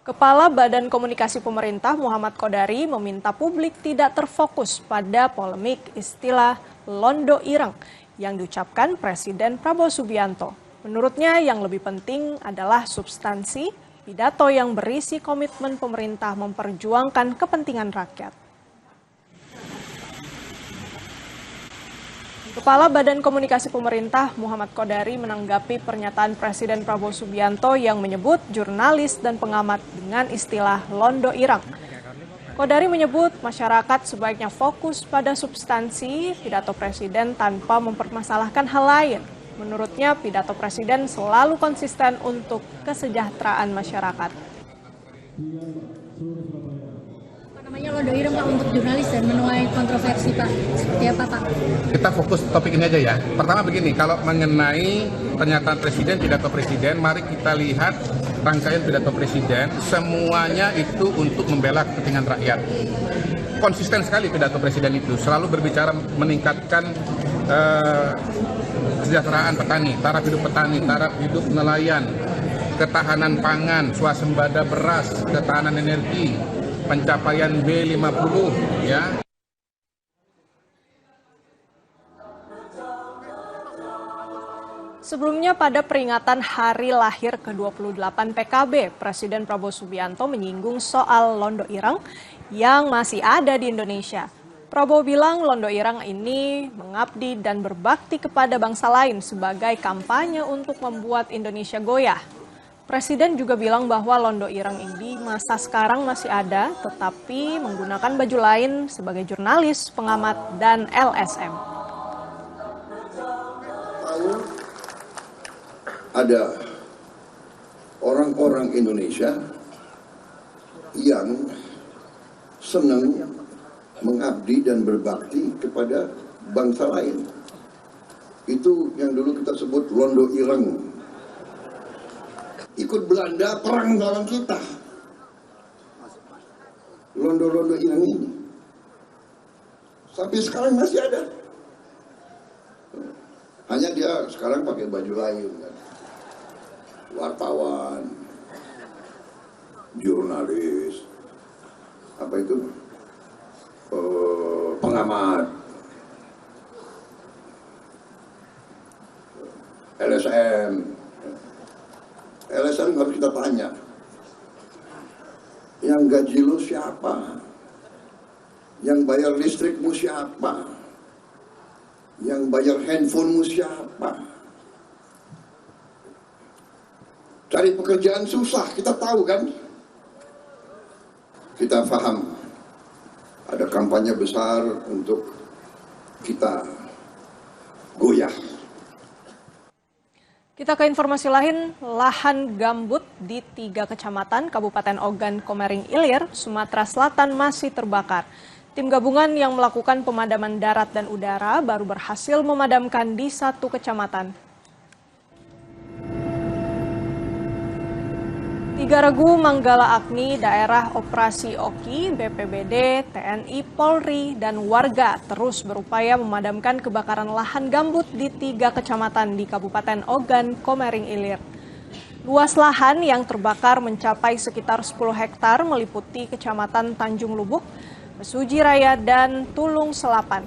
Kepala Badan Komunikasi Pemerintah Muhammad Kodari meminta publik tidak terfokus pada polemik istilah Londo Ireng yang diucapkan Presiden Prabowo Subianto. Menurutnya yang lebih penting adalah substansi pidato yang berisi komitmen pemerintah memperjuangkan kepentingan rakyat. Kepala Badan Komunikasi Pemerintah Muhammad Kodari menanggapi pernyataan Presiden Prabowo Subianto yang menyebut jurnalis dan pengamat dengan istilah Londo Ireng. Kodari menyebut masyarakat sebaiknya fokus pada substansi pidato Presiden tanpa mempermasalahkan hal lain. Menurutnya pidato Presiden selalu konsisten untuk kesejahteraan masyarakat. Londo Ireng Pak untuk jurnalis dan menuai kontroversi Pak, seperti apa Pak? Kita fokus topik ini aja ya. Pertama begini, kalau mengenai pernyataan Presiden, pidato Presiden, mari kita lihat rangkaian pidato Presiden, semuanya itu untuk membela kepentingan rakyat. Konsisten sekali pidato Presiden itu, selalu berbicara meningkatkan kesejahteraan petani, taraf hidup nelayan, ketahanan pangan, swasembada beras, ketahanan energi, pencapaian B50 ya. Sebelumnya pada peringatan hari lahir ke-28 PKB, Presiden Prabowo Subianto menyinggung soal Londo Ireng yang masih ada di Indonesia. Prabowo bilang Londo Ireng ini mengabdi dan berbakti kepada bangsa lain sebagai kampanye untuk membuat Indonesia goyah. Presiden juga bilang bahwa Londo Ireng ini masa sekarang masih ada, tetapi menggunakan baju lain sebagai jurnalis, pengamat, dan LSM. Ada orang-orang Indonesia yang senang mengabdi dan berbakti kepada bangsa lain. Itu yang dulu kita sebut Londo Ireng. Ikut Belanda perang lawan kita. Londo-londo Ireng ini sampai sekarang masih ada. Hanya dia sekarang pakai baju lain kan. Wartawan, jurnalis, apa itu, pengamat, LSM. LSM harus kita tanya, yang gaji lu siapa? Yang bayar listrikmu siapa? Yang bayar handphonemu siapa? Cari pekerjaan susah, kita tahu kan? Kita paham, ada kampanye besar untuk kita goyah. Kita ke informasi lain, lahan gambut di 3 kecamatan Kabupaten Ogan Komering Ilir, Sumatera Selatan masih terbakar. Tim gabungan yang melakukan pemadaman darat dan udara baru berhasil memadamkan di 1 kecamatan. 3 Regu, Manggala Agni, Daerah Operasi Oki, BPBD, TNI, Polri, dan warga terus berupaya memadamkan kebakaran lahan gambut di 3 kecamatan di Kabupaten Ogan Komering Ilir. Luas lahan yang terbakar mencapai sekitar 10 hektar meliputi Kecamatan Tanjung Lubuk, Mesuji Raya, dan Tulung Selapan.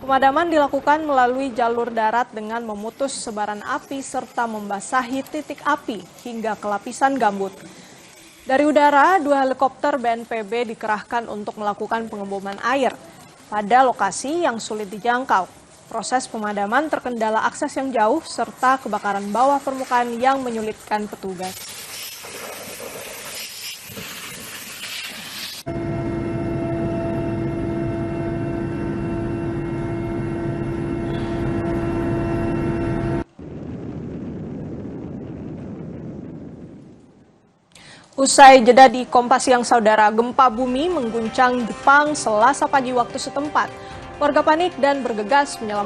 Pemadaman dilakukan melalui jalur darat dengan memutus sebaran api serta membasahi titik api hingga ke lapisan gambut. Dari udara, 2 helikopter BNPB dikerahkan untuk melakukan pengeboman air pada lokasi yang sulit dijangkau. Proses pemadaman terkendala akses yang jauh serta kebakaran bawah permukaan yang menyulitkan petugas. Usai jeda di Kompas Siang Saudara, gempa bumi mengguncang Jepang Selasa pagi waktu setempat. Warga panik dan bergegas menyelamatkan